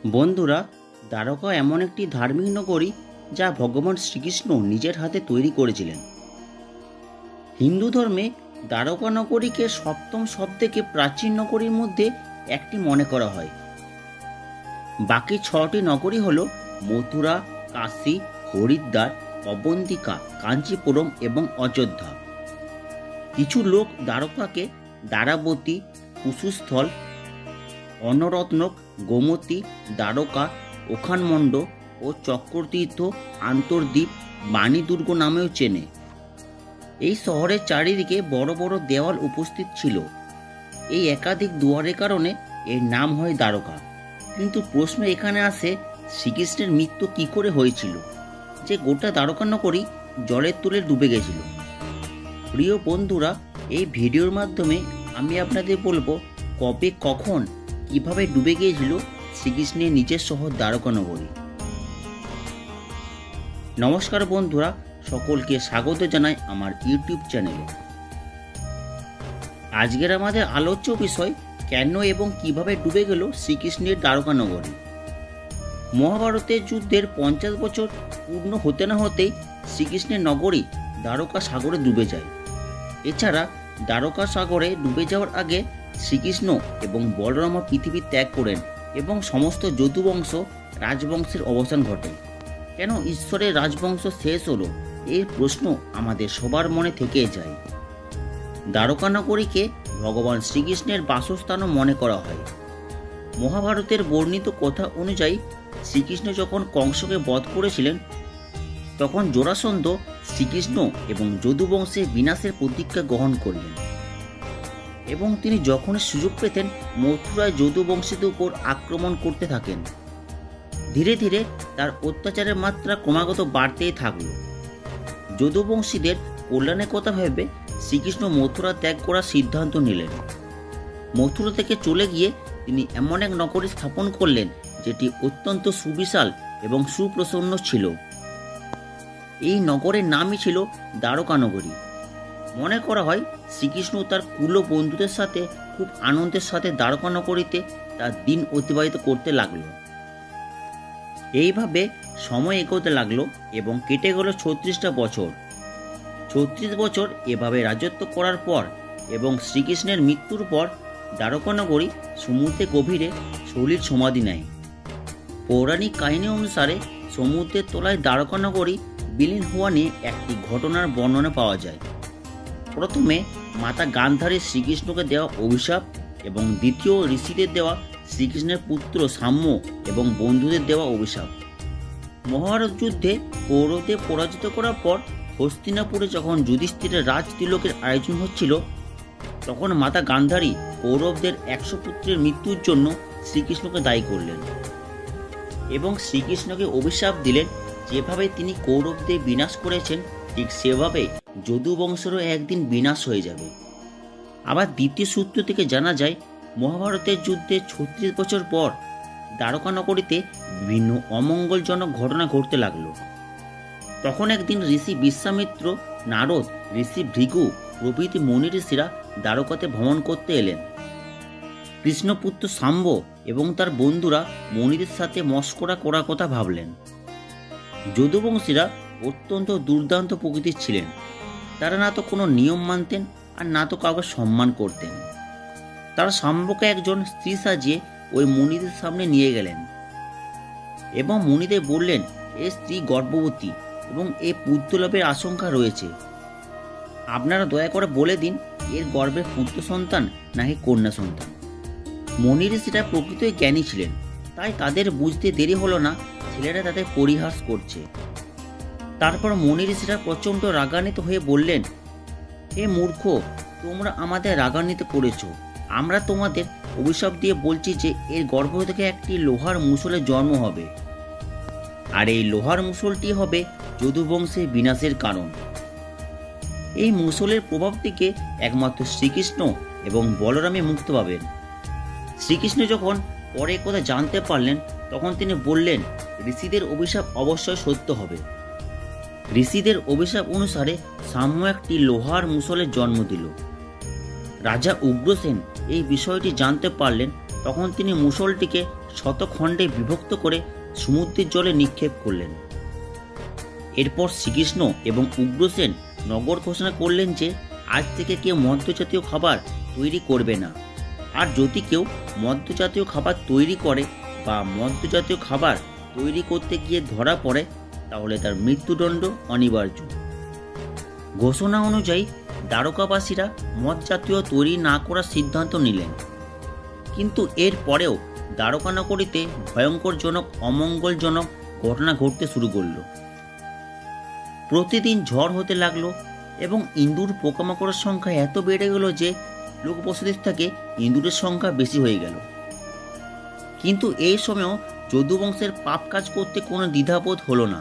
বন্ধুরা, দ্বারকা এমন একটি ধার্মিক নগরী যা ভগবান শ্রীকৃষ্ণ নিজের হাতে তৈরি করেছিলেন। হিন্দু ধর্মে দ্বারকা নগরীকে সপ্তম সবথেকে প্রাচীন নগরীর মধ্যে একটি মনে করা হয়। বাকি ছটি নগরী হল মথুরা, কাশী, হরিদ্বার, অবন্তিকা, কাঞ্চিপুরম এবং অযোধ্যা। কিছু লোক দ্বারকাকে দ্বারাবতী, কুশুস্থল, অন্নরত্নক, গোমতী, দ্বারকা, ওখানমন্ড ও চক্রতীর্থ, আন্তর্দ্বীপ, বাণীদুর্গ নামেও চেনে। এই শহরের চারিদিকে বড় বড় দেওয়াল উপস্থিত ছিল। এই একাধিক দুয়ারের কারণে এর নাম হয় দ্বারকা। কিন্তু প্রশ্ন এখানে আসে, শ্রীকৃষ্ণের মৃত্যু কি করে হয়েছিল যে গোটা দ্বারকা নগরী জলের তলে ডুবে গেছিল? প্রিয় বন্ধুরা, এই ভিডিওর মাধ্যমে আমি আপনাদের বলবো কবে, কখন, কিভাবে ডুবে গিয়েছিল শ্রীকৃষ্ণের নিজের শহর দ্বারকা নগরী। নমস্কার বন্ধুরা, সকলকে স্বাগত জানাই আমার ইউটিউব চ্যানেলে। আজকের আমাদের আলোচ্য বিষয় কেন এবং কিভাবে ডুবে গেল শ্রীকৃষ্ণের দ্বারকা নগরী। মহাভারতের যুদ্ধের 50 বছর পূর্ণ হতে না হতেই শ্রীকৃষ্ণের নগরী দ্বারকা সাগরে ডুবে যায়। এছাড়া দ্বারকা সাগরে ডুবে যাওয়ার আগে শ্রীকৃষ্ণ এবং বলরামা পৃথিবী ত্যাগ করেন এবং সমস্ত যদুবংশ রাজবংশের অবসান ঘটে। কেন ঈশ্বরের রাজবংশ শেষ হলো, এই প্রশ্ন আমাদের সবার মনে থেকে যায়। দ্বারকা নগরীকে ভগবান শ্রীকৃষ্ণের বাসস্থানও মনে করা হয়। মহাভারতের বর্ণিত কথা অনুযায়ী শ্রীকৃষ্ণ যখন কংসকে বধ করেছিলেন, তখন জরাসন্ধ শ্রীকৃষ্ণ এবং যদুবংশের বিনাশের প্রতিজ্ঞা গ্রহণ করলেন এবং তিনি যখনই সুযোগ পেতেন মথুরায় যদুবংশীদের উপর আক্রমণ করতে থাকেন। ধীরে ধীরে তার অত্যাচারের মাত্রা ক্রমাগত বাড়তেই থাকল। যদুবংশীদের কল্যাণের কথা ভেবে শ্রীকৃষ্ণ মথুরা ত্যাগ করার সিদ্ধান্ত নিলেন। মথুরা থেকে চলে গিয়ে তিনি এমন এক নগরী স্থাপন করলেন যেটি অত্যন্ত সুবিশাল এবং সুপ্রসন্ন ছিল। এই নগরের নামই ছিল দ্বারকা নগরী। মনে করা হয় শ্রীকৃষ্ণ তার কুল বন্ধুদের সাথে খুব আনন্দের সাথে দ্বারকা নগরীতে তার দিন অতিবাহিত করতে লাগলো। এইভাবে সময় এগোতে লাগলো এবং কেটে গেল 36টা বছর। 36 বছর এভাবে রাজত্ব করার পর এবং শ্রীকৃষ্ণের মৃত্যুর পর দ্বারকা নগরী সমুদ্রের গভীরে সলিল সমাধি নেয়। পৌরাণিক কাহিনী অনুসারে সমুদ্রের তলায় দ্বারকা নগরী বিলীন হওয়া নিয়ে একটি ঘটনার বর্ণনা পাওয়া যায়। প্রথমে মাতা গান্ধারী শ্রীকৃষ্ণকে দেওয়া অভিশাপ এবং দ্বিতীয় ঋষিদের দেওয়া শ্রীকৃষ্ণের পুত্র সাম্য এবং বন্ধুদের দেওয়া অভিশাপ। মহাভারত যুদ্ধে কৌরবদের পরাজিত করার পর হস্তিনাপুরে যখন যুধিষ্ঠিরের রাজ তিলকের আয়োজন হচ্ছিল, তখন মাতা গান্ধারী কৌরবদের 100 পুত্রের মৃত্যুর জন্য শ্রীকৃষ্ণকে দায়ী করলেন এবং শ্রীকৃষ্ণকে অভিশাপ দিলেন, যেভাবে তিনি কৌরবদের বিনাশ করেছেন ঠিক সেভাবে যদুবংশেরও একদিন বিনাশ হয়ে যাবে। আবার দ্বিতীয় সূত্র থেকে জানা যায়, মহাভারতের যুদ্ধে 36 বছর পর দ্বারকা নগরীতে বিভিন্ন অমঙ্গলজনক ঘটনা ঘটতে লাগলো। তখন একদিন ঋষি বিশ্বামিত্র, নারদ, ঋষি ভৃগু প্রভৃতি মুনি ঋষিরা দ্বারকাতে ভ্রমণ করতে এলেন। কৃষ্ণপুত্র সাম্ব এবং তার বন্ধুরা মুনিদের সাথে মস্করা করার কথা ভাবলেন। যদুবংশীরা অত্যন্ত দুর্দান্ত প্রকৃতির ছিলেন। তারা না তো কোনো নিয়ম মানতেন আর না তো কাউকে সম্মান করতেন। তারা সাম্বকে একজন স্ত্রী সাজিয়ে ওই মুনিদের সামনে নিয়ে গেলেন এবং মুনিদের বললেন, এই স্ত্রী গর্ভবতী এবং এ পুত্রলাভের আশঙ্কা রয়েছে। আপনারা দয়া করে বলে দিন, এর গর্ভে পুত্র সন্তান নাকি কন্যা সন্তান। মুনি ঋষিরা প্রকৃতই জ্ঞানী ছিলেন, তাই তাদের বুঝতে দেরি হলো না ছেলেরা তাদের পরিহাস করছে। তারপর মুনি ঋষিরা প্রচণ্ড রাগান্বিত হয়ে বললেন, হে মূর্খ, তোমরা আমাদের রাগান্বিত করেছ। আমরা তোমাদের অভিশাপ দিয়ে বলছি যে এর গর্ভ থেকে একটি লোহার মুষলের জন্ম হবে, আর এই লোহার মুষলটি হবে যদুবংশের বিনাশের কারণ। এই মুষলের প্রভাব থেকে একমাত্র শ্রীকৃষ্ণ এবং বলরামে মুক্ত পাবেন। শ্রীকৃষ্ণ যখন পরে কথা জানতে পারলেন, তখন তিনি বললেন, ঋষিদের অভিশাপ অবশ্যই সত্য হবে। ঋষিদের অভিশাপ অনুসারে সাম্য একটি লোহার মুষলের জন্ম দিল। রাজা উগ্রসেন এই বিষয়টি জানতে পারলেন, তখন তিনি মুষলটিকে শতখণ্ডে বিভক্ত করে সমুদ্রের জলে নিক্ষেপ করলেন। এরপর শ্রীকৃষ্ণ এবং উগ্রসেন নগর ঘোষণা করলেন যে আজ থেকে কেউ মদ্যজাতীয় খাবার তৈরি করবে না, আর যদি কেউ মদ্যজাতীয় খাবার তৈরি করে বা মদ্যজাতীয় খাবার তৈরি করতে গিয়ে ধরা পড়ে তাহলে তার মৃত্যুদণ্ড অনিবার্য। ঘোষণা অনুযায়ী দ্বারকাবাসীরা মদ জাতীয় তৈরি না করার সিদ্ধান্ত নিলেন, কিন্তু এর পরেও দ্বারকানগরীতে ভয়ঙ্করজনক অমঙ্গলজনক ঘটনা ঘটতে শুরু করল। প্রতিদিন ঝড় হতে লাগলো এবং ইঁদুর পোকামাকড়ের সংখ্যা এত বেড়ে গেল যে লোকবসতির থেকে ইঁদুরের সংখ্যা বেশি হয়ে গেল। কিন্তু এই সময়ও যদুবংশের পাপ কাজ করতে কোনো দ্বিধাবোধ হলো না।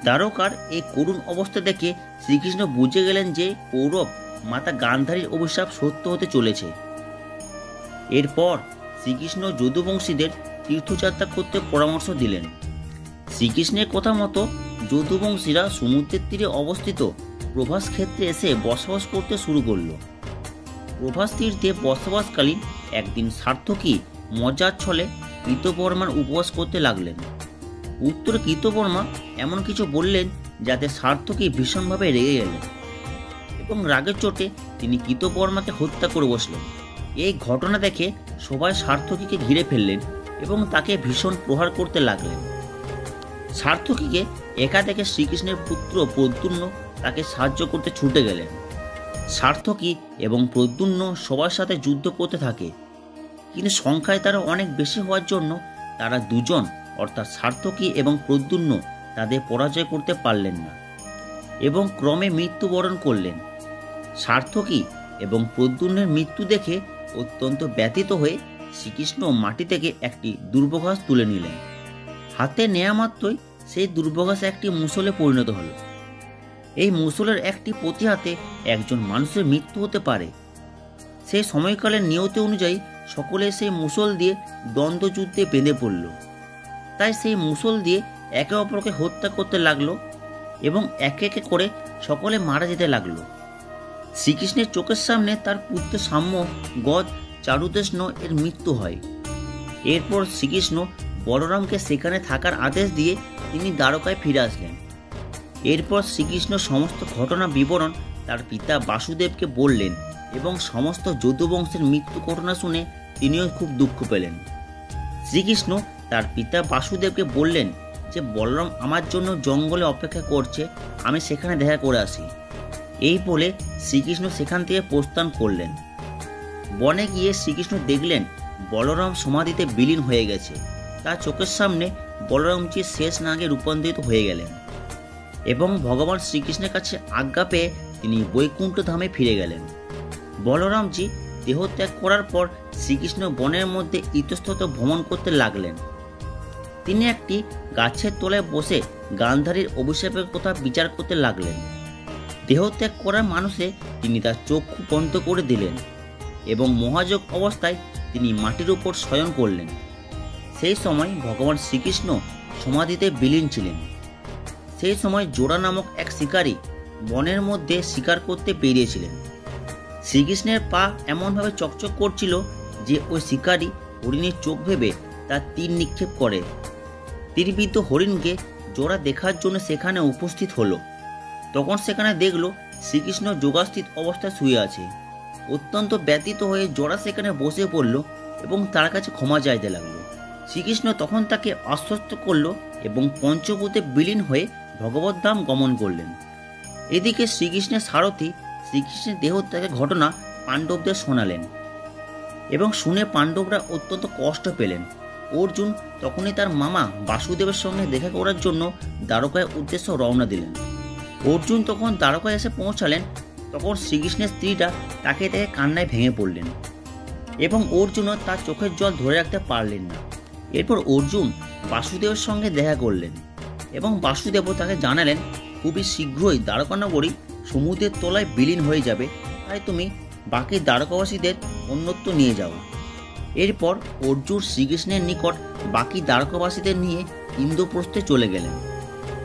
দ্বারকার এই করুণ অবস্থা দেখে শ্রীকৃষ্ণ বুঝে গেলেন যে কৌরব মাতা গান্ধারীর অভিশাপ সত্য হতে চলেছে। এরপর শ্রীকৃষ্ণ যদুবংশীদের তীর্থযাত্রা করতে পরামর্শ দিলেন। শ্রীকৃষ্ণের কথা মতো যদুবংশীরা সমুদ্রের তীরে অবস্থিত প্রভাস ক্ষেত্রে এসে বসবাস করতে শুরু করল। প্রভাস তীর্থে বসবাসকালীন একদিন সার্থকী মজার ছলে কৃতবর্মার উপবাস করতে লাগলেন। উত্তরে কৃতবর্মা এমন কিছু বললেন যাতে সার্থকী ভীষণভাবে রেগে গেলেন এবং রাগের চোটে তিনি কৃতবর্মাকে হত্যা করে বসলেন। এই ঘটনা দেখে সবাই সার্থকীকে ঘিরে ফেললেন এবং তাকে ভীষণ প্রহার করতে লাগলেন। সার্থকীকে একা দেখে শ্রীকৃষ্ণের পুত্র প্রদ্যুম্ন তাকে সাহায্য করতে ছুটে গেলেন। সার্থকী এবং প্রদ্যুম্ন সবার সাথে যুদ্ধ করতে থাকে, কিন্তু সংখ্যায় তারা অনেক বেশি হওয়ার জন্য তারা দুজন অর্থাৎ সার্থকী এবং প্রদ্যুম্ন তাদের পরাজয় করতে পারলেন না এবং ক্রমে মৃত্যুবরণ করলেন। সার্থকী এবং প্রদ্যুম্নের মৃত্যু দেখে অত্যন্ত ব্যথিত হয়ে শ্রীকৃষ্ণ মাটি থেকে একটি দুর্বঘাস তুলে নিলেন। হাতে নেয়া মাত্রই সেই দুর্বঘাস একটি মুষলে পরিণত হল। এই মুষলের একটি প্রতিহাতে একজন মানুষের মৃত্যু হতে পারে। সেই সময়কালের নিয়তি অনুযায়ী সকলে সেই মুষল দিয়ে দ্বন্দ্বযুদ্ধে বেঁধে পড়ল। তাই সেই মুষল দিয়ে একে অপরকে হত্যা করতে লাগলো এবং একে একে করে সকলে মারা যেতে লাগলো। শ্রীকৃষ্ণের চোখের সামনে তার পুত্র সাম্য, গদ, চারুদেষ্ণ এর মৃত্যু হয়। এরপর শ্রীকৃষ্ণ বলরামকে সেখানে থাকার আদেশ দিয়ে তিনি দ্বারকায় ফিরে আসলেন। এরপর শ্রীকৃষ্ণ সমস্ত ঘটনা বিবরণ তার পিতা বাসুদেবকে বললেন এবং সমস্ত যদুবংশের মৃত্যু ঘটনা শুনে তিনিও খুব দুঃখ পেলেন। শ্রীকৃষ্ণ তার পিতা বাসুদেবকে বললেন যে বলরাম আমার জন্য জঙ্গলে অপেক্ষা করছে, আমি সেখানে দেখা করে আসি। এই বলে শ্রীকৃষ্ণ সেখান থেকে প্রস্থান করলেন। বনে গিয়ে শ্রীকৃষ্ণ দেখলেন বলরাম সমাধিতে বিলীন হয়ে গেছে। তার চোখের সামনে বলরামজি শেষ নাগে রূপান্তরিত হয়ে গেলেন এবং ভগবান শ্রীকৃষ্ণের কাছে আজ্ঞা পেয়ে তিনি বৈকুণ্ঠ ধামে ফিরে গেলেন। বলরামজি দেহত্যাগ করার পর শ্রীকৃষ্ণ বনের মধ্যে ইতস্তত ভ্রমণ করতে লাগলেন। তিনি একটি গাছের তলায় বসে গান্ধারীর অভিশাপের কথা বিচার করতে লাগলেন। দেহত্যাগ করার মানুষে তিনি তার চক্ষু বন্ধ করে দিলেন এবং মহাযোগ অবস্থায় তিনি মাটির উপর শয়ন করলেন। সেই সময় ভগবান শ্রীকৃষ্ণ সমাধিতে বিলীন ছিলেন। সেই সময় জোড়া নামক এক শিকারী বনের মধ্যে শিকার করতে বেরিয়েছিলেন। শ্রীকৃষ্ণের পা এমনভাবে চকচক করছিল যে ওই শিকারী হরিণের চোখ ভেবে তার তীর নিক্ষেপ করে। তীরবিদ্ধ হরিণকে জোড়া দেখার জন্য সেখানে উপস্থিত হলো। তখন সেখানে দেখলো শ্রীকৃষ্ণ যোগাস্থিত অবস্থায় শুয়ে আছে। অত্যন্ত ব্যথিত হয়ে জোড়া সেখানে বসে পড়ল এবং তার কাছে ক্ষমা চাইতে লাগলো। শ্রীকৃষ্ণ তখন তাকে আশ্বস্ত করল এবং পঞ্চভূতে বিলীন হয়ে ভগবদ্ধাম গমন করলেন। এদিকে শ্রীকৃষ্ণের সারথী শ্রীকৃষ্ণের দেহত্যাগের ঘটনা পাণ্ডবদের শোনালেন এবং শুনে পাণ্ডবরা অত্যন্ত কষ্ট পেলেন। অর্জুন তখনই তার মামা বাসুদেবের সঙ্গে দেখা করার জন্য দ্বারকায় উদ্দেশ্য রওনা দিলেন। অর্জুন তখন দ্বারকায় এসে পৌঁছালেন, তখন শ্রীকৃষ্ণের স্ত্রীরা তাকে দেখে কান্নায় ভেঙে পড়লেন এবং অর্জুনও তার চোখের জল ধরে রাখতে পারলেন না। এরপর অর্জুন বাসুদেবের সঙ্গে দেখা করলেন এবং বাসুদেবও তাকে জানালেন খুবই শীঘ্রই দ্বারকানগরী সমুদ্রের তলায় বিলীন হয়ে যাবে, তাই তুমি বাকি দ্বারকাবাসীদের অন্যত্র নিয়ে যাও। এরপর অর্জুন শ্রীকৃষ্ণের নিকট বাকি দ্বারকাবাসীদের নিয়ে ইন্দ্রপ্রস্থে চলে গেলেন।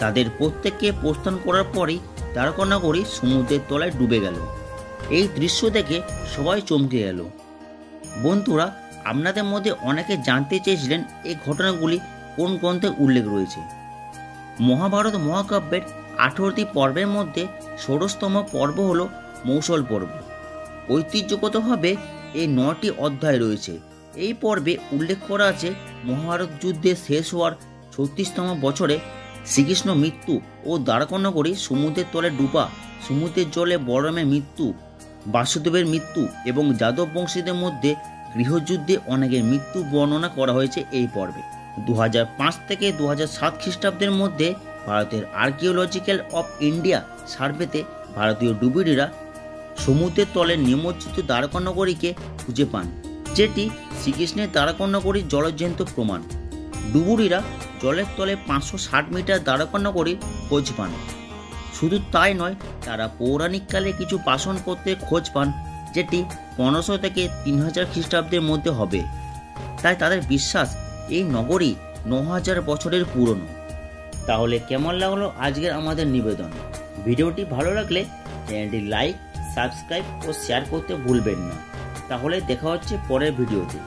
তাদের প্রত্যেককে প্রস্থান করার পরই দ্বারকানগরী সমুদ্রের তলায় ডুবে গেল। এই দৃশ্য দেখে সবাই চমকে গেল। বন্ধুরা, আপনাদের মধ্যে অনেকে জানতে চেয়েছিলেন এই ঘটনাগুলি কোন গ্রন্থে উল্লেখ রয়েছে। মহাভারত মহাকাব্যের 18টি পর্বের মধ্যে ষোড়শতম পর্ব হল মৌসল পর্ব। ঐতিহ্যগতভাবে এই 9টি অধ্যায় রয়েছে। এই পর্বে উল্লেখ করা আছে মহাভারত যুদ্ধে শেষ হওয়ার 36তম বছরে শ্রীকৃষ্ণ মৃত্যু ও দ্বারকানগরী সমুদ্রের তলে ডুবা, সমুদ্রের জলে বলরামের মৃত্যু, বাসুদেবের মৃত্যু এবং যাদব বংশীদের মধ্যে গৃহযুদ্ধে অনেকের মৃত্যু বর্ণনা করা হয়েছে এই পর্বে। 2005 থেকে 2007 খ্রিস্টাব্দের মধ্যে ভারতের আর্কিওলজিক্যাল অফ ইন্ডিয়া সার্ভেতে ভারতীয় ডুবুরিরা সমুদ্রের তলে নিমজ্জিত দ্বারকানগরীকে খুঁজে পান, যেটি শ্রীকৃষ্ণের দ্বারকানগরীর জলজ্যান্ত প্রমাণ। ডুবুরিরা জলের তলে 560 মিটার দ্বারকানগরীর খোঁজ পান। শুধু তাই নয়, তারা পৌরাণিককালে কিছু বাসনপত্রের খোঁজ পান, যেটি 1500 থেকে 3000 খ্রিস্টাব্দের মধ্যে হবে। তাই তাদের বিশ্বাস এই নগরী 9000 বছরের পুরনো। তাহলে কেমন লাগলো আজকের আমাদের নিবেদন? ভিডিওটি ভালো লাগলে চ্যানেলটি লাইক, সাবস্ক্রাইব ও শেয়ার করতে ভুলবেন না। তাহলে দেখা হচ্ছে পরের ভিডিওতে।